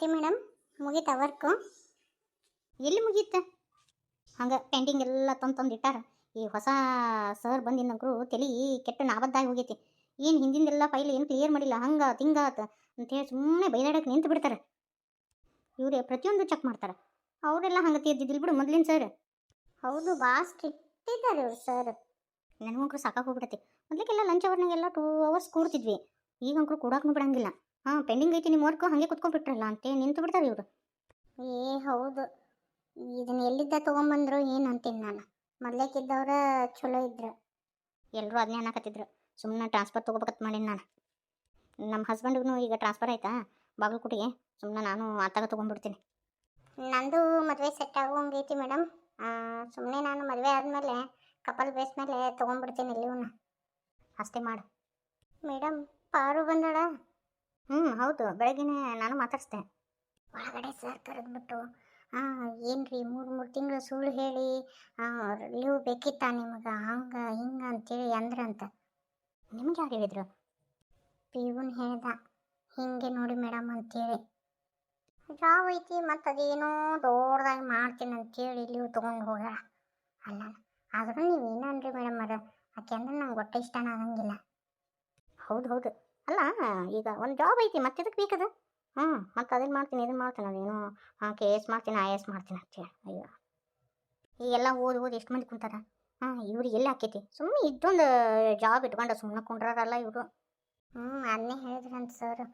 Bharati madam, ಮುಗೀತಾ work? ಎಲ್ಲಿ ಮುಗೀತ? ಹಂಗೆ ಪೇಂಟಿಂಗ್ ಎಲ್ಲ ತಂದು ಇಟ್ಟಾರ. ಈ ಹೊಸ ಸರ್ ಬಂದಿನಂಕರು ತಲೆ ಕೆಟ್ಟು ನಾಬದ್ದಾಗಿ ಹೋಗೈತಿ. ಏನು ಹಿಂದಿಂದೆಲ್ಲ ಫೈಲ್ ಏನು ಕ್ಲಿಯರ್ ಮಾಡಿಲ್ಲ, ಹಂಗೆ ತಿಂಗಾತ ಅಂತೇಳಿ ಸುಮ್ಮನೆ ಬೈದಾಡಕ್ಕೆ ನಿಂತು ಬಿಡ್ತಾರೆ. ಇವರೇ ಪ್ರತಿಯೊಂದು ಚೆಕ್ ಮಾಡ್ತಾರೆ. ಅವರೆಲ್ಲ ಹಂಗೆ ತೀರ್ದಿದ್ದಿಲ್ಲ ಬಿಡು ಮೊದಲಿನ ಸರ್. ಹೌದು, ಭಾಳ ಸ್ಟ್ರಿಕ್ಟ್ ಇದ್ದಾರೆ ಇವ್ರು ಸರ್. ನನಗಂಕರು ಸಾಕಾಗಿ ಹೋಗ್ಬಿಡತ್ತೆ. ಮೊದಲಿಗೆಲ್ಲ ಲಂಚ್ ಅವರ್ನಾಗೆಲ್ಲ 2 hours ಕೂಡ್ತಿದ್ವಿ. ಈಗಂಕರು ಕೂಡಾಕೂ ಬಿಡಂಗಿಲ್ಲ. ಪೆಂಡಿಂಗ್ ಐತಿ ನಿಮ್ಮ ವರ್ಕು, ಹಾಗೆ ಕುತ್ಕೊಂಡ್ಬಿಟ್ರಲ್ಲ ಅಂತೇಳಿ ನಿಂತು ಬಿಡ್ತಾರೆ ಇವರು. ಹೌದು, ಇದನ್ನ ಎಲ್ಲಿದ್ದ ತೊಗೊಂಬಂದ್ರು ಏನು ಅಂತೀನಿ ನಾನು. ಮೊದ್ಲೇಕಿದ್ದವ್ರ ಚಲೋ ಇದ್ರು. ಎಲ್ಲರೂ ಅದನ್ನೇ ಅನ್ನಕತ್ತಿದ್ರು. ಸುಮ್ಮನೆ ಟ್ರಾನ್ಸ್ಫರ್ ತೊಗೋಬೇಕಂತ ಮಾಡೀನಿ ನಾನು. ನಮ್ಮ ಹಸ್ಬೆಂಡ್ಗೂ ಈಗ ಟ್ರಾನ್ಸ್ಫರ್ ಆಯ್ತಾ ಬಾಗಲಕೋಟೆಗೆ. ಸುಮ್ಮನೆ ನಾನು ಆತಾಗ ತೊಗೊಂಡ್ಬಿಡ್ತೀನಿ. ನಂದು ಮದುವೆ ಸೆಟ್ ಆಗೋಂಗೈತಿ ಮೇಡಮ್. ಸುಮ್ಮನೆ ನಾನು ಮದುವೆ ಆದಮೇಲೆ ಕಪಲ್ ಬೇಸ್ ಮೇಲೆ ತೊಗೊಂಡ್ಬಿಡ್ತೀನಿ ಇಲ್ಲಿವನ್ನ. ಅಷ್ಟೇ ಮಾಡು ಮೇಡಮ್. ಪಾರು ಬಂದಳ? ಹೌದು, ಬೆಳಗ್ಗೆನೇ ನಾನು ಮಾತಾಡಿಸ್ದೆ. ಒಳಗಡೆ ಸರ್ ಕರೆದ್ಬಿಟ್ಟು ಏನ್ರಿ 3 ತಿಂಗಳು ಸುಳ್ಳು ಹೇಳಿ ಲೀವ್ ಬೇಕಿತ್ತ ನಿಮಗೆ, ಹಂಗೆ ಹಿಂಗೆ ಅಂತೇಳಿ ಅಂದ್ರಂತ. ನಿಮ್ಗೆ ಯಾರು ಹೇಳಿದ್ರು? ಪಿವನ್ ಹೇಳ್ದ ಹಿಂಗೆ ನೋಡಿ ಮೇಡಮ್ ಅಂತೇಳಿ. ಜಾಬ್ ಐತಿ ಮತ್ತು ಅದೇನೋ ದೊಡ್ಡದಾಗಿ ಮಾಡ್ತೀನಿ ಅಂತೇಳಿ ಲೀವ್ ತೊಗೊಂಡು ಹೋಗ್ಯಾಳ. ಅಲ್ಲ ಆದರೂ ನೀವು ಏನನ್ರಿ ಮೇಡಮ್ ಆಕೆ ಅಂದ್ರೆ ನಂಗೆ ಒಟ್ಟೆ ಇಷ್ಟನ ಆಗಂಗಿಲ್ಲ. ಹೌದು ಅಲ್ಲ, ಈಗ ಒಂದು ಜಾಬ್ ಐತಿ ಮತ್ತೆ ಇದಕ್ಕೆ ಬೇಕದ. ಮತ್ತು ಅದನ್ನು ಮಾಡ್ತೀನಿ ಇದನ್ನು ಮಾಡ್ತೀನಿ, ಅದೇನು KS ಮಾಡ್ತೀನಿ IAS ಮಾಡ್ತೀನಿ ಅಂತೇಳಿ. ಅಯ್ಯೋ, ಈಗೆಲ್ಲ ಓದಿ ಎಷ್ಟು ಮಂದಿ ಕುಂತಾರ. ಇವ್ರಿಗೆ ಎಲ್ಲಿ ಹಾಕೈತಿ? ಸುಮ್ಮನೆ ಇದೊಂದು ಜಾಬ್ ಇಟ್ಕೊಂಡು ಸುಮ್ಮನೆ ಕುಂಡ್ರಾರಲ್ಲ ಇವರು. ಅದನ್ನೇ ಹೇಳಿದ್ರಂತ ಸರ್.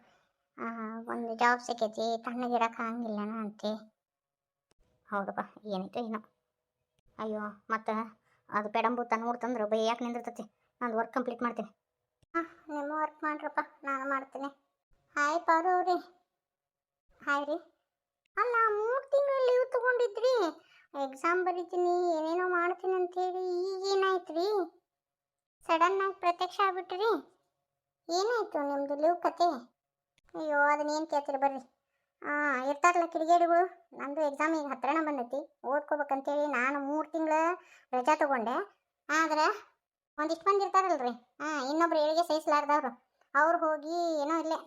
ಒಂದು ಜಾಬ್ ಸಿಕ್ಕೈತಿ, ತಣ್ಣಗಿರಕ್ಕೆ ಆಗಂಗಿಲ್ಲನ ಅಂತೆ. ಹೌದಪ್ಪ, ಏನೈತೆ ಏನೋ. ಅಯ್ಯೋ, ಮತ್ತು ಅದು ಪೆಡಂಬೂತ ನೋಡ್ತಂದ್ರೆ ಯಾಕೆ ನಿಂದಿರ್ತತಿ. ನಾನು ವರ್ಕ್ ಕಂಪ್ಲೀಟ್ ಮಾಡ್ತೀನಿ. ನಿಮ್ಮ ವರ್ಕ್ ಮಾಡ್ರಪ್ಪ, ನಾನು ಮಾಡ್ತೀನಿ. ಹಾಯ್ ಪಾರು ಅವ್ರಿ. ಹಾಯ್ ರೀ. ಅಲ್ಲ 3 ತಿಂಗಳು ಲೀವ್ ತೊಗೊಂಡಿದ್ರಿ, ಎಕ್ಸಾಮ್ ಬರೀತೀನಿ ಏನೇನೋ ಮಾಡ್ತೀನಿ ಅಂತೇಳಿ ಈಗೇನಾಯ್ತು ರೀ? ಸಡನ್ನಾಗಿ ಪ್ರತ್ಯಕ್ಷ ಆಗ್ಬಿಟ್ರಿ. ಏನಾಯಿತು ನಿಮ್ಮದು ಲೀವ್ ಕತೆ? ಅಯ್ಯೋ, ಅದನ್ನೇನು ಕೇಳ್ತೀರಿ ಬರ್ರಿ. ಇರ್ತಾರಲ್ಲ ಕಿಡಿಗೇಡಿಗಳು. ನಂದು ಎಕ್ಸಾಮ್ ಈಗ ಹತ್ರನ ಬಂದೈತಿ, ಓದ್ಕೋಬೇಕಂತೇಳಿ ನಾನು 3 ತಿಂಗಳ ರಜಾ ತೊಗೊಂಡೆ. ಆದರೆ ಒಂದಿಷ್ಟು ಮಂದಿ ಇರ್ತಾರಲ್ರಿ, ಇನ್ನೊಬ್ರು ಏಳಿಗೆ ಸಹಿಸಲಾರ್ದವ್ರು, ಅವ್ರು ಹೋಗಿ ಏನೋ ಇಲ್ಲೇ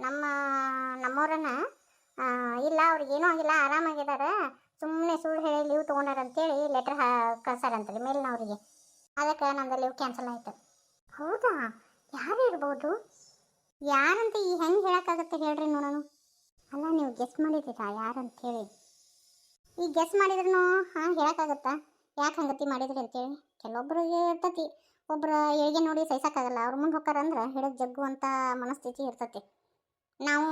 ನಮ್ಮವ್ರನ್ನ ಇಲ್ಲ ಅವ್ರಿಗೆ ಏನೂ ಆಗಿಲ್ಲ ಆರಾಮಾಗಿದ್ದಾರೆ, ಸುಮ್ಮನೆ ಸುಳ್ಳು ಹೇಳಿ ಲೀವ್ ತೊಗೊಂಡಾರಂತೇಳಿ ಲೆಟ್ರ್ ಕಳ್ಸಾರಂತ್ರಿ ಮೇಲಿನವ್ರಿಗೆ. ಅದಕ್ಕೆ ನಂದು ಲೀವ್ ಕ್ಯಾನ್ಸಲ್ ಆಯಿತು. ಹೌದಾ? ಯಾರು ಇರ್ಬೋದು? ಯಾರಂತ ಈ ಹೆಂಗೆ ಹೇಳೋಕ್ಕಾಗತ್ತೆ ಹೇಳ್ರಿ ನೋಡೋಣ. ಅಲ್ಲ, ನೀವು ಗೆಸ್ ಮಾಡಿದ್ದೀರಾ ಯಾರಂತ ಹೇಳಿ? ಈಗ ಗೆಸ್ ಮಾಡಿದ್ರೂ ಹೇಳೋಕ್ಕಾಗತ್ತಾ ಯಾಕೆ ಹಂಗತಿ ಮಾಡಿದ್ರಿ ಅಂತೇಳಿ? ಕೆಲವೊಬ್ರಿಗೆ ಇರ್ತತಿ, ಒಬ್ಬರು ಏಳಿಗೆ ನೋಡಿ ಸಹಿಸೋಕ್ಕಾಗಲ್ಲ, ಅವ್ರ ಮುಂದೆ ಹೋಗ್ತಾರಂದ್ರೆ ಹಿಡಿದು ಜಗ್ಗು ಅಂತ ಮನಸ್ಥಿತಿ ಇರ್ತತಿ. ನಾವು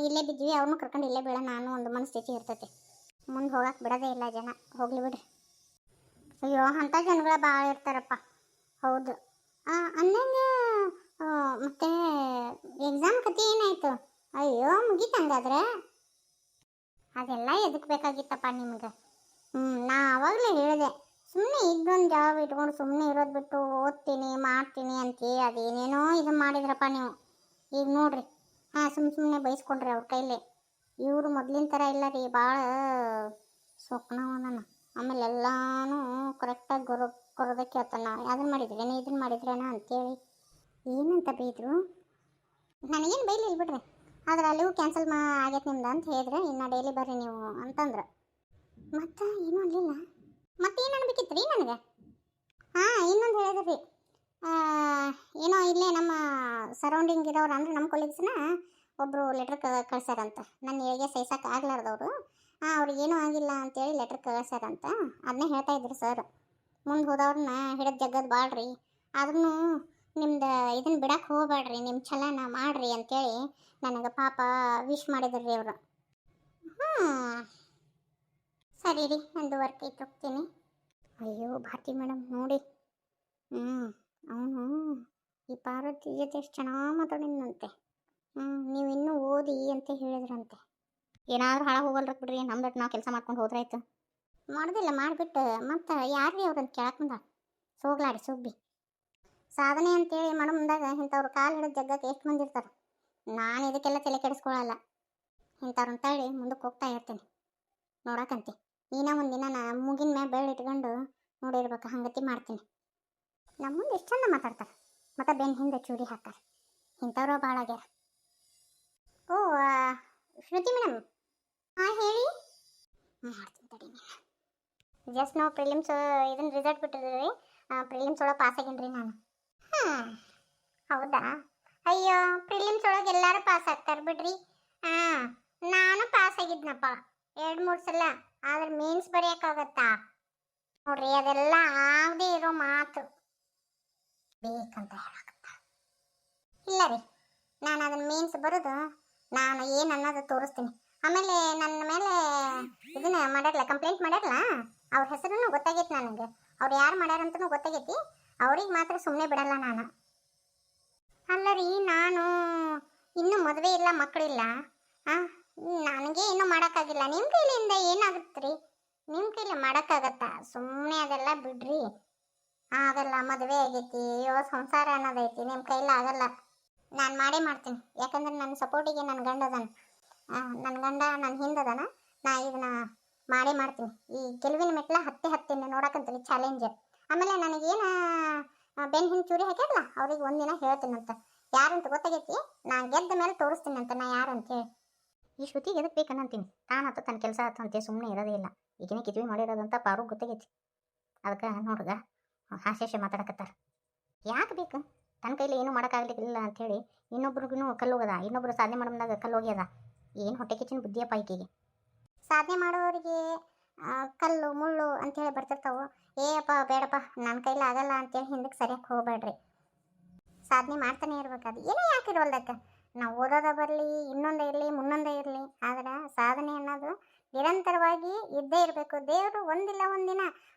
ಇಲ್ಲೇ ಬಿದ್ವಿ, ಅವ್ರನ್ನೂ ಕರ್ಕೊಂಡು ಇಲ್ಲೇ ಬೀಳೋಣ ಅನ್ನೋ ಒಂದು ಮನಸ್ಥಿತಿ ಇರ್ತತಿ. ಮುಂದೆ ಹೋಗಕ್ಕೆ ಬಿಡೋದೇ ಇಲ್ಲ ಜನ. ಹೋಗ್ಲಿ ಬಿಡ್ರಿ. ಅಯ್ಯೋ, ಅಂಥ ಜನಗಳ ಭಾಳ ಇರ್ತಾರಪ್ಪ. ಹೌದು. ಅಂದಂಗೆ ಮತ್ತೆ ಎಕ್ಸಾಮ್ ಕತೆ ಏನಾಯಿತು? ಅಯ್ಯೋ, ಮುಗೀತಂಗಾದ್ರೆ? ಅದೆಲ್ಲ ಎದಕ್ಕೆ ಬೇಕಾಗಿತ್ತಪ್ಪ ನಿಮ್ಗೆ? ನಾ ಆವಾಗಲೇ ಹೇಳಿದೆ, ಸುಮ್ಮನೆ ಇದೊಂದು ಜಾಬ್ ಇಟ್ಕೊಂಡು ಸುಮ್ಮನೆ ಇರೋದು ಬಿಟ್ಟು ಓದ್ತೀನಿ ಮಾಡ್ತೀನಿ ಅಂತೀವಿ, ಅದೇನೇನೋ ಇದು ಮಾಡಿದ್ರಪ್ಪ ನೀವು. ಈಗ ನೋಡ್ರಿ, ಸುಮ್ಮನೆ ಬೈಸ್ಕೊಂಡ್ರಿ ಅವ್ರ ಕೈಲಿ. ಇವರು ಮೊದಲಿನ ಥರ ಇಲ್ಲ ರೀ, ಭಾಳ ಸೊಕ್ನವನ. ಆಮೇಲೆ ಎಲ್ಲನೂ ಕರೆಕ್ಟಾಗಿ ಕೊರೋದಕ್ಕೆ ಹೇಳ್ತಾನ, ಅದನ್ನು ಮಾಡಿದ್ರೇನ ಇದನ್ನು ಮಾಡಿದ್ರೇನ ಅಂತೇಳಿ. ಏನಂತ ಬೈದರು? ನನಗೇನು ಬೈಲಿಲ್ಲ ಬಿಡ್ರಿ, ಆದ್ರೆ ಅಲ್ಲಿಗೂ ಕ್ಯಾನ್ಸಲ್ ಆಗೈತೆ ನಿಮ್ದು ಅಂತ ಹೇಳಿದ್ರೆ, ಇನ್ನು ಡೈಲಿ ಬರ್ರಿ ನೀವು ಅಂತಂದ್ರೆ. ಮತ್ತು ಏನೂ ಅಲ್ಲಿಲ್ಲ. ಮತ್ತೇನು ಅನ್ಬೇಕಿತ್ತು ರೀ ನನಗೆ? ಇನ್ನೊಂದು ಹೇಳಿದ್ರಿ, ಏನೋ ಇಲ್ಲೇ ನಮ್ಮ ಸರೌಂಡಿಂಗ್ ಇರೋರು ಅಂದ್ರೆ ನಮ್ಮ ಕೊಲೀಗ್ಸ್ನ ಒಬ್ಬರು ಲೆಟ್ರ್ ಕಳ್ಸ್ಯಾರಂತ. ನನ್ನ ಏಳಿಗೆ ಸಹಿಸಕ್ಕೆ ಆಗ್ಲಾರ್ದವರು, ಅವ್ರಿಗೇನೂ ಆಗಿಲ್ಲ ಅಂತೇಳಿ ಲೆಟ್ರ್ ಕಳ್ಸ್ಯಾರಂತ. ಅದನ್ನೇ ಹೇಳ್ತಾ ಇದ್ರು ಸರ್. ಮುಂದೆ ಹೋದವ್ರನ್ನ ಹಿಡಿದು ಜಗ್ಗದು ಬಾಳ್ರಿ, ಆದ್ರೂ ನಿಮ್ದು ಇದನ್ನು ಬಿಡಕ್ಕೆ ಹೋಗ್ಬೇಡ್ರಿ, ನಿಮ್ಮ ಛಲನ ಮಾಡಿರಿ ಅಂತೇಳಿ ನನಗೆ ಪಾಪ ವಿಶ್ ಮಾಡಿದ್ರಿ ಅವರು. ಸರಿ ರೀ, ನಂದು ವರ್ಕ್ ಐತೆ, ಹೋಗ್ತೀನಿ. ಅಯ್ಯೋ ಭಾರತಿ ಮೇಡಮ್ ನೋಡಿ, ಅವನು ಈ ಪಾರ್ವತಿ ಜೊತೆ ಎಷ್ಟು ಚೆನ್ನಾಗಿ ಮಾತಾಡಿನಂತೆ. ನೀವು ಇನ್ನೂ ಓದಿ ಅಂತ ಹೇಳಿದ್ರಂತೆ. ಏನಾದರೂ ಹಾಳಾಗಿ ಹೋಗಲ್ರಕ್ಕೆ ಬಿಡ್ರಿ, ನಮ್ದಟ್ಟು ನಾವು ಕೆಲಸ ಮಾಡ್ಕೊಂಡು ಹೋದ್ರಾಯ್ತು. ಮಾಡೋದಿಲ್ಲ ಮಾಡಿಬಿಟ್ಟು ಮತ್ತು ಯಾರು ಅವ್ರಂತ ಕೇಳಕ್ಕೆ ಬಂದ ಸೋಗ್ಲಾಡಿ ಸುಬ್ಬಿ. ಸಾಧನೆ ಅಂತೇಳಿ ಮಾಡೋ ಮುಂದಾಗ ಇಂಥವ್ರು ಕಾಲು ಹಿಡಿದು ಜಗ್ಗಕ್ಕೆ ಎಷ್ಟು ಮಂದಿ ಇರ್ತಾರೆ. ನಾನು ಇದಕ್ಕೆಲ್ಲ ತಲೆ ಕೆಡಿಸ್ಕೊಳ್ಳಲ್ಲ, ಇಂಥವ್ರನ್ನ ತಳ್ಳಿ ಮುಂದಕ್ಕೆ ಹೋಗ್ತಾ ಇರ್ತೀನಿ ನೋಡಕ್ಕಂತೆ. ಇನ್ನೂ ಒಂದಿನ ಮೂಗಿನ ಮ್ಯಾಗ ಬೆಳ್ಳಿ ಇಟ್ಕೊಂಡು ನೋಡಿರ್ಬೇಕು, ಹಂಗತಿ ಮಾಡ್ತೀನಿ. ನಮ್ಮ ಮುಂದೆ ಎಷ್ಟು ಚಂದ ಮಾತಾಡ್ತಾರೆ, ಮತ್ತು ಬೆನ್ನ ಹಿಂದೆ ಚೂರಿ ಹಾಕ್ತಾರೆ. ಇಂಥವ್ರು ಭಾಳ ಆಗ್ಯಾರ. ಶ್ರುತಿ ಮೇಡಮ್, ಹಾಂ ಹೇಳಿ. ಮಾಡ್ತೀನಿ ತಡಿ ನೀನು. ಜಸ್ಟ್ ನಾವು ಪ್ರಿಲಿಮ್ಸ್ ಇದನ್ನ ರಿಸಲ್ಟ್ ಬಿಟ್ಟಿದ್ರಿ. ಪ್ರಿಲಿಮ್ಸ್ ಒಳಗೆ ಪಾಸ್ ಆಗೇನ್ರಿ ನಾನು. ಹೌದಾ? ಅಯ್ಯೋ, ಪ್ರಿಲಿಮ್ಸ್ ಒಳಗೆ ಎಲ್ಲರೂ ಪಾಸ್ ಆಗ್ತಾರೆ ಬಿಡ್ರಿ. ಹಾಂ, ನಾನು ಪಾಸ್ ಆಗಿದ್ನಪ್ಪ 2-3 ಸಲ. ಆದ್ರೆ ಮೇನ್ಸ್ ಬರೆಯೋಕ್ಕಾಗತ್ತಾ ನೋಡ್ರಿ, ಅದೆಲ್ಲ ಆಗದೆ ಇರೋ ಮಾತು ಬೇಕಂತ ಹೇಳಕತ್ತ. ಇಲ್ಲ ರೀ, ನಾನು ಅದನ್ನ ಮೇನ್ಸ್ ಬರೋದು ನಾನು ಏನು ಅನ್ನೋದು ತೋರಿಸ್ತೀನಿ. ಆಮೇಲೆ ನನ್ನ ಮೇಲೆ ಇದನ್ನ ಮಾಡ್ಯಾರಲ್ಲ, ಕಂಪ್ಲೇಂಟ್ ಮಾಡ್ಯಾರಲ್ಲ, ಅವ್ರ ಹೆಸರನ್ನು ಗೊತ್ತಾಗೈತಿ ನನಗೆ. ಅವ್ರು ಯಾರು ಮಾಡ್ಯಾರಂತನೂ ಗೊತ್ತಾಗೈತಿ. ಅವ್ರಿಗೆ ಮಾತ್ರ ಸುಮ್ಮನೆ ಬಿಡಲ್ಲ ನಾನು. ಅಲ್ಲ ರೀ, ನಾನು ಇನ್ನೂ ಮದುವೆ ಇಲ್ಲ, ಮಕ್ಕಳಿಲ್ಲ. ನನಗೆ ಇನ್ನೂ ಮಾಡೋಕ್ಕಾಗಿಲ್ಲ. ನಿಮ್ಮ ಕೈಲಿಂದ ಏನಾಗುತ್ತೆ ರೀ? ನಿಮ್ಮ ಕೈಲಿ ಮಾಡೋಕ್ಕಾಗತ್ತಾ? ಸುಮ್ಮನೆ ಅದೆಲ್ಲ ಬಿಡ್ರಿ. ಆಗಲ್ಲ, ಮದುವೆ ಆಗೈತಿ, ಸಂಸಾರ ಅನ್ನೋದೈತಿ, ನಿಮ್ಮ ಕೈಲಿ ಆಗಲ್ಲ. ನಾನು ಮಾಡೇ ಮಾಡ್ತೀನಿ. ಯಾಕಂದ್ರೆ ನನ್ನ ಸಪೋರ್ಟಿಗೆ ನನ್ನ ಗಂಡ ಅದಾನ. ನನ್ನ ಗಂಡ ನನ್ನ ಹಿಂದದಾನ. ನಾ ಇದನ್ನ ಮಾಡೇ ಮಾಡ್ತೀನಿ. ಈ ಗೆಲುವಿನ ಮೆಟ್ಲ ಹತ್ತೀನಿ ನೋಡಕ್ಕಂತೀನಿ, ಚಾಲೆಂಜ್. ಆಮೇಲೆ ನನಗೇನು ಬೆನ್ನು ಹಿಂದೆ ಚೂರಿ ಹಾಕ್ಯಾರಲ್ಲ, ಅವ್ರಿಗೆ ಒಂದಿನ ಹೇಳ್ತೀನಂತ. ಯಾರಂತ ಗೊತ್ತಾಗೈತಿ, ನಾನು ಗೆದ್ದ ಮೇಲೆ ತೋರಿಸ್ತೀನಿ ಅಂತ ನಾ ಯಾರು ಅಂತೇಳಿ. ಈ ಶ್ರುತಿಗೆ ಎದಕ್ಕೆ ಬೇಕನ್ನಂತೀನಿ. ತಾನತ್ತು ತನ್ನ ಕೆಲಸ ಆತು ಅಂತೇಳಿ ಸುಮ್ಮನೆ ಇರೋದೇ ಇಲ್ಲ. ಈಗಿನ ಕಿದ್ವಿ ಮಾಡಿರೋದಂತ ಪಾರು ಗೊತ್ತಾಗೈತಿ. ಅದಕ್ಕೆ ನೋಡ್ಗ ಹಾಸ್ಯ ಮಾತಾಡಕತ್ತಾರ. ಯಾಕೆ ಬೇಕು? ತನ್ನ ಕೈಲಿ ಏನೂ ಮಾಡೋಕ್ಕಾಗ್ಲಿಕ್ಕಿಲ್ಲ ಅಂಥೇಳಿ ಇನ್ನೊಬ್ರಿಗೂ ಕಲ್ಲೋಗದ, ಇನ್ನೊಬ್ರು ಸಾಧನೆ ಮಾಡೋದಾಗ ಕಲ್ಲೋಗ್ಯದ. ಏನು ಹೊಟ್ಟೆ ಕಿಚ್ಚಿನ ಬುದ್ಧಿಯಪ್ಪ ಈಕೆಗೆ. ಸಾಧನೆ ಮಾಡೋರಿಗೆ ಕಲ್ಲು ಮುಳ್ಳು ಅಂತೇಳಿ ಬರ್ತಿರ್ತಾವೆ. ಏಯಪ್ಪ ಬೇಡಪ್ಪ, ನನ್ನ ಕೈಲಿ ಆಗಲ್ಲ ಅಂತೇಳಿ ಹಿಂದಕ್ಕೆ ಸರಿಯಕ್ಕೆ ಹೋಗ್ಬೇಡ್ರಿ. ಸಾಧನೆ ಮಾಡ್ತಾನೆ ಇರ್ಬೇಕಾದ್ರೆ ಏನೇ ಯಾಕಿರೋಲ್ದಕ್ಕೆ. ನಾವು ಓದೋದ ಬರಲಿ, ಇನ್ನೊಂದೇ ಇರಲಿ, ಮುನ್ನೊಂದೇ ಇರಲಿ, ಆದ್ರೆ ಸಾಧನೆ ಅನ್ನೋದು ನಿರಂತರವಾಗಿ ಇದ್ದೇ ಇರಬೇಕು. ದೇವರು ಒಂದಿಲ್ಲ ಒಂದಿನ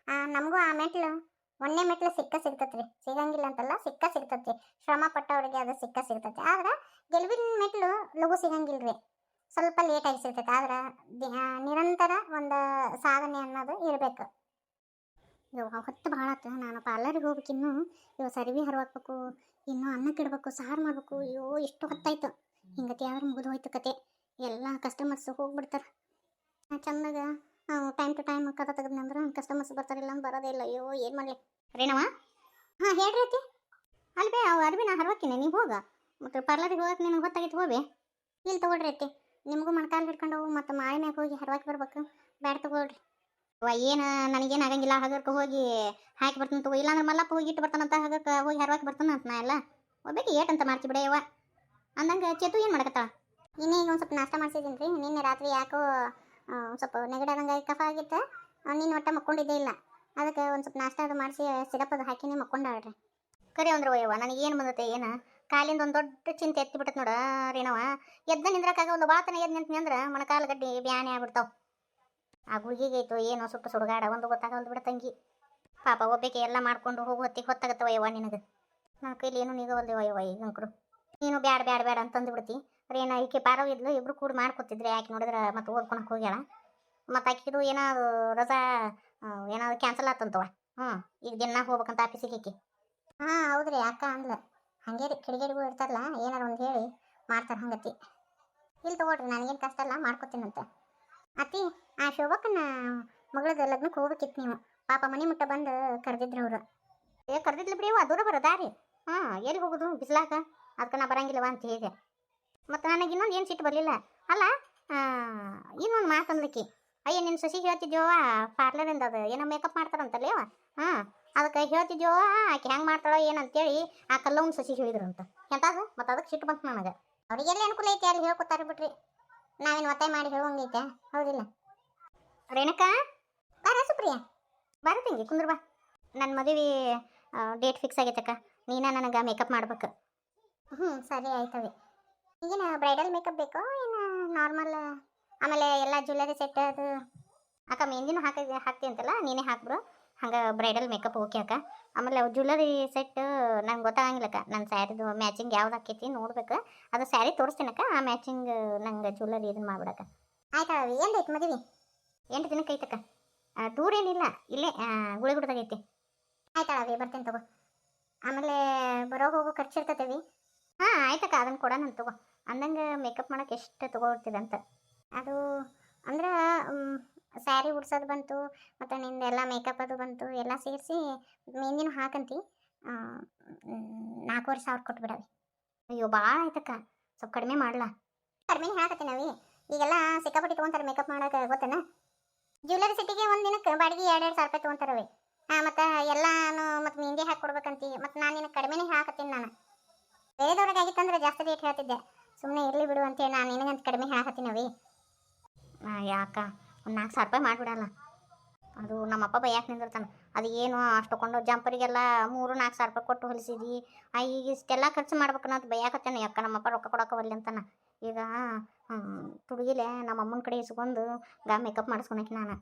ನಮಗೂ ಆ ಮೆಟ್ಲು, ಒಂದೇ ಮೆಟ್ಲು ಸಿಗ್ತತ್ರಿ. ಸಿಗಂಗಿಲ್ಲ ಅಂತಲ್ಲ, ಸಿಗ್ತತಿ. ಶ್ರಮ ಪಟ್ಟವ್ರಿಗೆ ಅದು ಸಿಗ್ತತಿ. ಆದ್ರೆ ಗೆಲುವಿನ ಮೆಟ್ಲು ಲಘು ಸಿಗಂಗಿಲ್ರಿ, ಸ್ವಲ್ಪ ಲೇಟಾಗಿ ಸಿಗ್ತೈತೆ. ಆದ್ರೆ ನಿರಂತರ ಒಂದು ಸಾಧನೆ ಅನ್ನೋದು ಇರಬೇಕು. ಇವಾಗ ಹೊತ್ತು ಭಾಳ ಆಯ್ತು. ನಾನು ಪಾರ್ಲರಿಗೆ ಹೋಗ್ಬೇಕಿನ್ನು. ಇವಾಗ ಸರಿವಿ ಹರವಾಕ್ಬೇಕು, ಇನ್ನು ಅನ್ನಕ್ಕೆ ಇಡಬೇಕು, ಸಾರು ಮಾಡಬೇಕು. ಅಯ್ಯೋ, ಎಷ್ಟು ಹೊತ್ತಾಯ್ತು. ಹಿಂಗತಿ ಆದ್ರೆ ಮುಗಿದು ಹೋಯ್ತು ಕತೆ. ಎಲ್ಲ ಕಸ್ಟಮರ್ಸ್ ಹೋಗ್ಬಿಡ್ತಾರೆ. ಚಂದಾಗ ಟೈಮ್ ಟು ಟೈಮ್ ಕಥ ತೆಗೆದ್ನಂದ್ರೆ ಕಸ್ಟಮರ್ಸ್ ಬರ್ತಾರಿಲ್ಲ ಅಂತ ಬರೋದೇ ಇಲ್ಲ. ಅಯ್ಯೋ, ಏನು ಮಾಡಲಿ ರೇಣವ? ಹಾಂ ಹೇಳ್ರಿ ಅತ್ತಿ. ಅಲ್ಲಿ ಬೇ ಅವು ಅರ್ಬಿ ನಾ ಹರ್ವಾಕಿನಿ, ನೀವು ಹೋಗ. ಮತ್ತು ಪಾರ್ಲರಿಗೆ ಹೋಗಕ್ಕೆ ನಿನಗೆ ಗೊತ್ತಾಗಿತ್ತು, ಹೋಗಿ. ಇಲ್ಲಿ ತೊಗೊಳ್ರಿ ಅತ್ತಿ. ನಿಮಗೂ ಮೊಣಕಾಲು ಹಿಡ್ಕೊಂಡು ಹೋಗಿ ಮತ್ತು ಮಾಳಿ ಮ್ಯಾಗ ಹೋಗಿ ಹರವಾಕಿ ಬರ್ಬೇಕು. ಬ್ಯಾಡ ತೊಗೊಳ್ರಿ. ಏನು ನನಗೇನು ಆಗಂಗಿಲ್ಲ. ಹಗರ್ಕ ಹೋಗಿ ಹಾಕಿ ಬರ್ತಾನೆ ತಗೋ. ಇಲ್ಲಾಂದ್ರೆ ಮಲ್ಲಪ್ಪ ಹೋಗಿ ಇಟ್ಟು ಬರ್ತಾನಂತ, ಹಗಕ್ಕೆ ಹೋಗಿ ಹರ್ವಾಕಿ ಬರ್ತಾನ ಅಂತ. ನಾ ಎಲ್ಲ ಹೋಗ್ಬೇಕು ಏಟಂತ ಮಾಡ್ತಿ ಬಿಡ ಯವ್ವ ಅಂದಂಗೆ. ಚೇತು ಏನು ಮಾಡಕತ್ತಾಳ? ಇನ್ನೀಗ ಒಂದು ಸ್ವಲ್ಪ ನಾಷ್ಟ ಮಾಡ್ಸಿದ್ದೀನಿ ರೀ. ನಿನ್ನೆ ರಾತ್ರಿ ಯಾಕೋ ಸ್ವಲ್ಪ ನೆಗಡಾದಂಗೆ ಕಫ ಆಗಿತ್ತು. ನೀನು ಒಟ್ಟು ಮಕ್ಕೊಂಡಿದ್ದೇ ಇಲ್ಲ. ಅದಕ್ಕೆ ಒಂದು ಸ್ವಲ್ಪ ನಾಷ್ಟ ಅದು ಮಾಡಿಸಿ ಸಿರಪ್ ಅದು ಹಾಕಿನೇ ಮಕ್ಕೊಂಡಾಳ್ರಿ. ಕರೆ ಅಂದ್ರೆ ಯವ್ವ ನನಗೇನು ಬಂದತ್ತೆ ಏನು ಕಾಲಿಂದ ಒಂದು ದೊಡ್ಡ ಚಿಂತೆ ಎತ್ತಿ ಬಿಟ್ಟತ್ ನೋಡ ರೇಣವ. ಎದ್ದ ನಿಂದ್ರಕ್ಕಾಗಲ್ಲ. ಬಾತನ ಎದ್ದು ನಿಂತು ಅಂದ್ರೆ ಮೊಣಕಾಲು ಗಡ್ಡಿ ಬ್ಯಾನೆ ಆಗ್ಬಿಡ್ತಾವ. ಆ ಗುಳಿಗೆಗೈತು ಏನೋ ಸುಟ್ಟು ಸುಡುಗಾಡ ಒಂದು ಗೊತ್ತಾಗಲ್ದು ಬಿಡ ತಂಗಿ. ಪಾಪ ಒಬ್ಬಕ್ಕೆ ಎಲ್ಲ ಮಾಡ್ಕೊಂಡು ಹೋಗು ಹೊತ್ತಿಗೆ ಹೊತ್ತಾಗತ್ತವ ಯವ್ವ ನಿನಗೆ. ನನ್ನ ಕೈಲಿ ಏನು ನಿಗವಲ್ದೇವ ಯವ್ವ. ಈಗ ಅಂಕರು ನೀನು ಬ್ಯಾಡ ಬ್ಯಾಡ ಬ್ಯಾಡ ಅಂತಂದು ಬಿಡ್ತಿ. ರೇಣ ಈಕೆ ಪಾರವ್ ಇದ್ಲು, ಇಬ್ರು ಕೂಡ ಮಾಡ್ಕೊತಿದ್ರೆ. ಆಕೆ ನೋಡಿದ್ರೆ ಮತ್ತೆ ಓದ್ಕೊಳಕ್ಕೆ ಹೋಗ್ಯಾಳ. ಮತ್ತು ಆಕಿದು ಏನಾದ್ರು ರಜಾ ಏನಾದ್ರು ಕ್ಯಾನ್ಸಲ್ ಆತಂತವ. ಈಗ ದಿನ ಹೋಗ್ಬೇಕಂತ ಆಫೀಸಿಗೆ ಈಕೆ. ಹಾಂ ಹೌದ್ರಿ, ಅಕ್ಕ ಅಂದ್ಲು. ಹಾಗೆ ರೀ, ಕಿಡಿಗೇಡಿಗಳು ಇರ್ತಾರಲ್ಲ, ಏನಾರು ಒಂದು ಹೇಳಿ ಮಾಡ್ತಾರೆ ಹಂಗತಿ. ಇಲ್ಲಿ ತೊಗೊಳ್ರಿ, ನನಗೇನು ಕಷ್ಟ ಅಲ್ಲ, ಮಾಡ್ಕೊತೀನಂತ. ಅತ್ತಿ, ಆ ಶೋಭಕ್ಕನ ಮಗಳದ ಲಗ್ನಕ್ಕೆ ಹೋಗ್ಬೇಕಿತ್ತು ನೀವು. ಪಾಪ ಮನೆ ಮುಟ್ಟ ಬಂದು ಕರೆದಿದ್ರು ಅವರು. ಕರೆದಿದ್ಲು ಬಿಡಿ ಯವ್ವ, ದೂರ ಬರೋದಾರಿ. ಎಲ್ಲಿ ಹೋಗೋದು ಬಿಸ್ಲಾಕ? ಅದಕ್ಕೆ ನಾ ಬರಂಗಿಲ್ಲವ ಅಂತ ಹೇಳಿದೆ. ಮತ್ತು ನನಗೆ ಇನ್ನೊಂದು ಏನು ಸಿಟ್ಟು ಬರಲಿಲ್ಲ. ಅಲ್ಲ, ಇನ್ನೊಂದು ಮಾತಂದ್ಲಿಕ್ಕೆ, ಅಯ್ಯ ನಿನ್ನ ಸಸಿ ಹೇಳ್ತಿದ್ಯವ ಪಾರ್ಲರಿಂದ ಅದು ಏನೋ ಮೇಕಪ್ ಮಾಡ್ತಾರಂತಲ್ಲವ. ಅದಕ್ಕೆ ಹೇಳ್ತಿದ್ಯವ ಆಕೆ ಹೆಂಗೆ ಮಾಡ್ತಾಳೋ ಏನಂತೇಳಿ ಆ ಕಲ್ಲವನ್ನ ಸಸಿ ಹೇಳಿದ್ರು ಅಂತ. ಎಂತಾದು ಮತ್ತು ಅದಕ್ಕೆ ಸಿಟ್ಟು ಬಂತು ನನಗೆ. ಅವರಿಗೆಲ್ಲ ಅನುಕೂಲ ಐತೆ, ಅಲ್ಲಿ ಹೇಳ್ಕೊತಾರೆ ಬಿಡ್ರಿ. ನಾವೇನು ಒತ್ತಾಯ ಮಾಡಿ ಹೇಳುವಂಗೈತೆ, ಹೌದಿಲ್ಲ? ರೇಣುಕಾ ಬಾರ ಸುಪ್ರಿಯಾ, ಬರತ್ತಂಗಿ ಕುಂದ್ರ ಬಾ. ನನ್ನ ಮದುವೆ ಡೇಟ್ ಫಿಕ್ಸ್ ಆಗೈತಕ್ಕ. ನೀನ ನನಗೆ ಮೇಕಪ್ ಮಾಡ್ಬೇಕು. ಸರಿ ಆಯ್ತವೆ. ಈಗೇನು ಬ್ರೈಡಲ್ ಮೇಕಪ್ ಬೇಕೋ ಏನು ನಾರ್ಮಲ್? ಆಮೇಲೆ ಎಲ್ಲ ಜ್ಯುವೆಲರಿ ಸೆಟ್ ಅದು ಅಕ್ಕ ಮೆಹಂದಿನೂ ಹಾಕ್ತಿ ಅಂತಲ್ಲ, ನೀನೇ ಹಾಕ್ಬಿಡು. ಹಂಗೆ ಬ್ರೈಡಲ್ ಮೇಕಪ್ ಓಕೆ ಅಕ್ಕ. ಆಮೇಲೆ ಜ್ಯುವೆಲರಿ ಸೆಟ್ ನಂಗೆ ಗೊತ್ತಾಗಂಗಿಲ್ಲಕ್ಕ. ನನ್ನ ಸ್ಯಾರಿದು ಮ್ಯಾಚಿಂಗ್ ಯಾವ್ದು ಆಕೈತಿ ನೋಡ್ಬೇಕು. ಅದು ಸ್ಯಾರಿ ತೋರಿಸ್ತೀನಕ್ಕ, ಆ ಮ್ಯಾಚಿಂಗ್ ನಂಗೆ ಜ್ಯುವೆಲರಿ ಇದನ್ನು ಮಾಡ್ಬಿಡಕ್ಕ. ಆಯ್ತವೆ. ಎಲ್ಲೈತೆ ಮದುವೆ? 8 ದಿನಕ್ಕೆ ಐತಕ್ಕ. ದೂರ ಏನಿಲ್ಲ, ಇಲ್ಲೇ ಗುಳಿಗುಡ್ದಾಗೈತಿ. ಆಯ್ತಳವಿ, ಬರ್ತೇನೆ ತಗೋ. ಆಮೇಲೆ ಬರೋ ಹೋಗೋ ಖರ್ಚು ಇರ್ತತೇವಿ. ಆಯ್ತಕ್ಕ, ಅದನ್ನು ಕೊಡೋಣ ತಗೋ. ಅಂದಂಗೆ ಮೇಕಪ್ ಮಾಡೋಕೆ ಎಷ್ಟು ತಗೊಳ್ತಿದಂತ ಅದು ಅಂದ್ರೆ ಸ್ಯಾರಿ ಉಡ್ಸೋದು ಬಂತು, ಮತ್ತು ನಿಂದೆಲ್ಲ ಮೇಕಪ್ ಅದು ಬಂತು, ಎಲ್ಲ ಸೇರಿಸಿ ಮೆಹಂದಿನೂ ಹಾಕಂತಿ 4,500 ಕೊಟ್ಬಿಡವಿ. ಅಯ್ಯೋ ಭಾಳ ಆಯ್ತಕ್ಕ, ಸ್ವಲ್ಪ ಕಡಿಮೆ ಮಾಡ್ಲಾ? ಕಡಿಮೆ ಹಾಕತ್ತೀನವಿ. ಈಗೆಲ್ಲ ಸಿಕ್ಕಾಪಟ್ಟಿ ತೊಗೊಂತಾರೆ ಮೇಕಪ್ ಮಾಡಕ್ಕೆ ಗೊತ್ತೇನ. ಜ್ಯುವೆಲರಿ ಸಿಟಿಗೆ ಒಂದು ದಿನಕ್ಕೆ ಬಾಡಿಗೆ 2,000 ರೂಪಾಯಿ ತೊಗೊಂತಾರವೆ. ಮತ್ತು ಎಲ್ಲಾನು ಮತ್ತು ಮೆಹಂದಿ ಹಾಕಿ ಕೊಡ್ಬೇಕಂತಿ. ಮತ್ತು ನಾನು ನಿನಗೆ ಕಡಿಮೆನೇ ಹಾಕತ್ತೀನಿ. ನಾನು ಬೇರೆದವ್ರಿಗಾಗಿತ್ತಂದ್ರೆ ಜಾಸ್ತಿ ರೇಟ್ ಹೇಳ್ತಿದ್ದೆ. ಸುಮ್ಮನೆ ಇರಲಿ ಬಿಡು ಅಂತೇಳಿ ನಾನು ನಿನಗಂತ ಕಡಿಮೆ ಹಾಕತ್ತೀನವಿ. ಯಾಕ ಒಂದು 4,000 ರೂಪಾಯಿ ಮಾಡಿಬಿಡಲ್ಲ. ಅದು ನಮ್ಮಪ್ಪ ಬೈಯಾಕೆ ನಿಂದಿರ್ತಾನೆ. ಅದು ಏನು ಅಷ್ಟು ಕೊಂಡು ಜಂಪರಿಗೆಲ್ಲ 3-4 ರೂಪಾಯಿ ಕೊಟ್ಟು ಹೊಲಿಸಿದಿ, ಈಗ ಇಷ್ಟೆಲ್ಲ ಖರ್ಚು ಮಾಡ್ಬೇಕು ಅಂತ ಬೈಯಾಕತ್ತೇನೆ. ಯಾಕ ನಮ್ಮಪ್ಪ ರೊಕ್ಕ ಕೊಡೋಕೆ ಒಲ್ಲೆ ಅಂತಾನೆ. ಈಗ ತುಡುಗಿಲೆ ನಮ್ಮ ಅಮ್ಮನ ಕಡೆ ಇಸ್ಕೊಂಡು ಮೇಕಪ್ ಮಾಡಿಸ್ಕೊಳಕ್ಕೆ ನಾನು.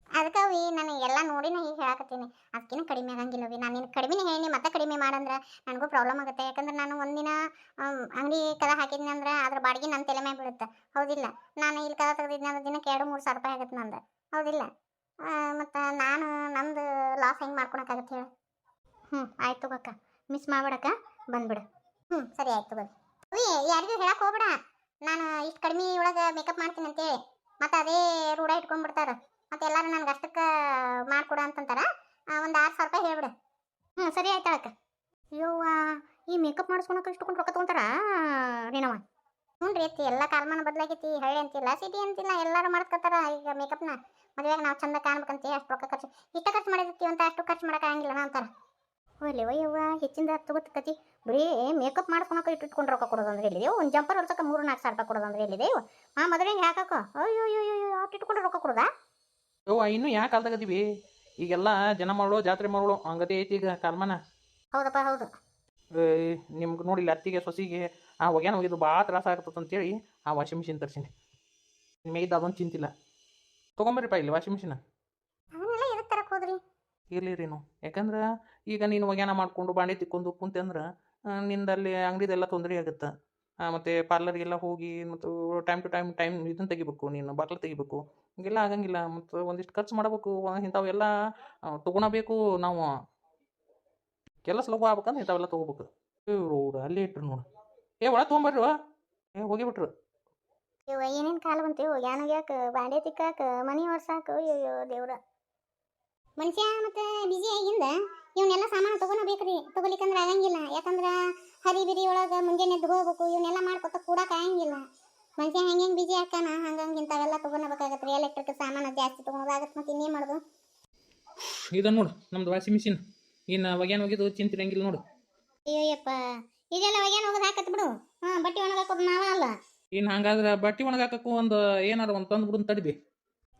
ಅದಕ್ಕವಿ ನಾನು ಎಲ್ಲ ನೋಡಿನ ಹೀಗೆ ಹೇಳಕತ್ತೀನಿ. ಅದಕ್ಕಿಂತ ಕಡಿಮೆ ಆಗಂಗಿಲ್ಲವಿ. ನಾನು ನಿನಗೆ ಕಡಿಮೆನೇ ಹೇಳಿ ಮತ್ತೆ ಕಡಿಮೆ ಮಾಡಂದ್ರೆ ನನಗೂ ಪ್ರಾಬ್ಲಮ್ ಆಗುತ್ತೆ. ಯಾಕಂದ್ರೆ ನಾನು ಒಂದಿನ ಅಂಗಡಿ ಕದ ಹಾಕಿದ್ನಿ ಅಂದ್ರೆ ಅದ್ರ ಬಾಡಿಗೆ ನನ್ನ ತಲೆ ಮೇಲೆ ಬೀಳುತ್ತೆ. ಹೌದಿಲ್ಲ? ನಾನು ಇಲ್ಲಿ ಕದ ತೆಗೆದಿದ್ನಿ ಅಂದ್ರೆ ದಿನಕ್ಕೆ 2-3 ಸಾವಿರ ರೂಪಾಯಿ ಆಗುತ್ತೆ ನಂದು. ಹೌದಿಲ್ಲ? ಮತ್ತು ನಾನು ನಮ್ದು ಲಾಸ್ ಹೆಂಗೆ ಮಾಡ್ಕೊಳಕ್ಕಾಗತ್ತೆ ಹೇಳು? ಆಯ್ತು ಅಕ್ಕ, ಮಿಸ್ ಮಾಡ್ಬೇಡಕ್ಕ, ಬಂದ್ಬಿಡು. ಸರಿ ಆಯ್ತು ಬನ್ನಿ. ಅವಿ ಯಾರಿಗೂ ಹೇಳಕ್ಕೆ ಹೋಗ್ಬೇಡ ನಾನು ಇಷ್ಟು ಕಡಿಮೆ ಒಳಗೆ ಮೇಕಪ್ ಮಾಡ್ತೀನಿ ಅಂತೇಳಿ. ಮತ್ತು ಅದೇ ರೂಢ ಇಟ್ಕೊಂಡ್ಬಿಡ್ತಾರೆ. ಮತ್ತು ಎಲ್ಲರೂ ನನಗೆ ಅಷ್ಟಕ್ಕೆ ಮಾಡಿಕೊಡ ಅಂತಂತಾರೆ. ಒಂದು 6,000 ರೂಪಾಯಿ ಹೇಳ್ಬಿಡು. ಸರಿ ಆಯ್ತು ಅಕ್ಕ. ಅಯ್ಯವ್ವ, ಈ ಮೇಕಪ್ ಮಾಡಿಸ್ಕೊಳಕ್ಕೆ ಇಷ್ಟುಕೊಂಡು ರೊಕ್ಕ ತೊಗೊಂತಾರ ರೇಣವ್ವ? ಹ್ಞೂ ರೀ ಅತ್ತಿ, ಎಲ್ಲ ಕಾಲಮಾನ ಬದಲಾಗೈತಿ. ಹಳ್ಳಿ ಅಂತಿಲ್ಲ, ಸಿಟಿ ಅಂತಿಲ್ಲ, ಎಲ್ಲರೂ ಮಾಡ್ಕೊತಾರ ಈಗ ಮೇಕಪ್ನ. ಮದುವೆಗೆ ನಾವು ಚಂದ ಕಾಣ್ಬೇಕಂತ ಅಷ್ಟು ರೊಕ್ಕ ಖರ್ಚು ಇಷ್ಟ ಖರ್ಚು ಮಾಡಿರ್ತೀವಿ ಅಂತ ಅಷ್ಟು ಖರ್ಚು ಮಾಡೋಕ್ಕಾಗಂಗಿಲ್ಲ ಅಂತಾರೆ. ಒಳ್ಳೆ ವಯ್ಯವ್ವ, ಹೆಚ್ಚಿಂದ ತಗೋತಕತಿ. ಬರೀ ಮೇಕಪ್ ಮಾಡ್ಕೊಳಕ್ಕೆ ಇಟ್ಕೊಂಡು ರೊಕ್ಕ ಕೊಡೋದಂದ್ರೆ ಎಲ್ಲಿದೆವು? ಒಂದು ಜಂಪರ್ ಹೊಲ್ಸಕ್ಕೆ 3-4 ಸಾವಿರ ರೂಪಾಯಿ ಕೊಡೋದಂದ್ರೆ ಎಲ್ಲಿದೆವು? ಮದುವೆಗೆ ಯಾಕಕ್ಕ ಅಯ್ಯೋ ಅಷ್ಟು ಇಟ್ಕೊಂಡು ರೊಕ್ಕ ಕೊಡೋದಾ? ಇನ್ನೂ ಯಾಕೆ ಕಾಲ್ದಾಗದೀವಿ? ಈಗೆಲ್ಲ ಜನ ಮಾಡೋಳು ಜಾತ್ರೆ ಮಾಡೋಳು ಹಂಗದೇ ಐತಿ ಈಗ ಕಾಲ್ಮಾನ. ಹೌದಪ್ಪ ಹೌದು. ನಿಮ್ಗೆ ನೋಡಿಲ್ಲ ಅತ್ತಿಗೆ ಸೊಸಿಗೆ ಆ ಹೊಗ್ಯಾನ ಹೋಗಿದ್ದು ಭಾಳ ತ್ರಾಸ ಆಗ್ತದೆ ಅಂತೇಳಿ ಆ ವಾಷಿಂಗ್ ಮಿಷಿನ್ ತರ್ಸೀನಿ. ಮೇಯ್ದು ಅದೊಂದು ಚಿಂತಿಲ್ಲ. ತೊಗೊಂಬರ್ರಿಪ್ಪ ಇಲ್ಲಿ ವಾಷಿಂಗ್ ಮಿಷಿನ್. ಅವನ್ನೆಲ್ಲ ಎದಕ್ಕೆ ತರಕ್ಕೆ ಹೋದ್ರಿ? ಇರಲಿ ರೀನು, ಯಾಕಂದ್ರೆ ಈಗ ನೀನು ಹೊಗ್ಯಾನ ಮಾಡಿಕೊಂಡು ಬಾಂಡೆ ತಿಕ್ಕೊಂಡು ಕುಂತೆ ಅಂದ್ರೆ ನಿಂದಲ್ಲಿ ಅಂಗಡಿದೆಲ್ಲ ತೊಂದರೆ ಆಗುತ್ತೆ. ಮತ್ತು ಪಾರ್ಲರ್ಗೆಲ್ಲ ಹೋಗಿ ಮತ್ತು ಟೈಮ್ ಟು ಟೈಮ್ ಇದನ್ನು ತೆಗಿಬೇಕು, ನೀನು ಬಾಟ್ಲು ತೆಗಿಬೇಕು. ಹಿಂಗೆಲ್ಲ ಆಗಂಗಿಲ್ಲ. ಮತ್ತು ಒಂದಿಷ್ಟು ಖರ್ಚು ಮಾಡಬೇಕು. ಇಂಥವೆಲ್ಲ ತೊಗೊಳಬೇಕು ನಾವು. ಕೆಲಸ ಲಘು ಆಗ್ಬೇಕಂದ್ರೆ ಇಂಥವೆಲ್ಲ ತೊಗೋಬೇಕು. ರೋಡ್ ಅಲ್ಲೇ ಇಟ್ರು ನೋಡು. ಒಳಗೆ ತೊಗೊಂಬರ್ರಿ. ಹೋಗಿಬಿಟ್ರು. ಇವ ಏನೇನು ಕಾಲ ಬಂತೀವಿ ಯಾಕೆ ಬಾಂಡೆ ತಿಕ್ಕಾಕ, ಮನೆ ಒರ್ಸಾಕ. ಅಯ್ಯೋ ದೇವ್ರ, ಮನುಷ್ಯ ಮತ್ತು ಬಿಜಿ ಆಗಿಂದ ಇವನ್ನೆಲ್ಲ ಸಾಮಾನು ತೊಗೊಳಬೇಕ್ರಿ. ತೊಗೊಲಿಕ್ಕಂದ್ರೆ ಆಗಂಗಿಲ್ಲ. ಯಾಕಂದ್ರೆ ಹರಿಬಿರಿ ಒಳಗೆ ಮುಂಜಾನೆ ಎದ್ದು ಹೋಗ್ಬೇಕು. ಇವನ್ನೆಲ್ಲ ಮಾಡ್ಕೊತ ಕೂಡಕ್ಕೆ ಆಗಂಗಿಲ್ಲ. ಮನುಷ್ಯ ಹೆಂಗೆ ಬಿಜಿ ಹಾಕಾನ ಹಂಗಂಗೆ ಇಂಥವೆಲ್ಲ ತೊಗೊಳಬೇಕಾಗತ್ತೆ ರೀ. ಎಲೆಕ್ಟ್ರಿಕ್ ಸಾಮಾನು ಜಾಸ್ತಿ ತೊಗೊಳೋದಾಗತ್ತೆ. ಮತ್ತು ಇನ್ನೇನು ಮಾಡೋದು? ಇದನ್ನು ನೋಡು ನಮ್ದು ವಾಷಿಂಗ್ ಮಿಷಿನ್. ಇನ್ನು ಹೊಗ್ಯಾನ ಹೋಗಿದ್ದು ಚಿಂತಿರಂಗಿಲ್ಲ ನೋಡು. ಅಯ್ಯೋಯಪ್ಪ, ಇದೆಲ್ಲ ಒಗ್ಯಾನ ಹೋಗೋದು ಹಾಕತ್ ಬಿಡು. ಬಟ್ಟೆ ಒಣಗಾಕೋದು ನಾವ ಅಲ್ಲ. ಇನ್ನು ಹಂಗಾದ್ರೆ ಬಟ್ಟೆ ಒಣಗಾಕಕ್ಕೂ ಒಂದು ಏನಾರು ಒಂದು ತಂದು ಬಿಡು ತಡಿಬಿ.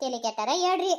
ತಲೆ ಕೆಟ್ಟಾರ ಹೇಳ್ರಿ.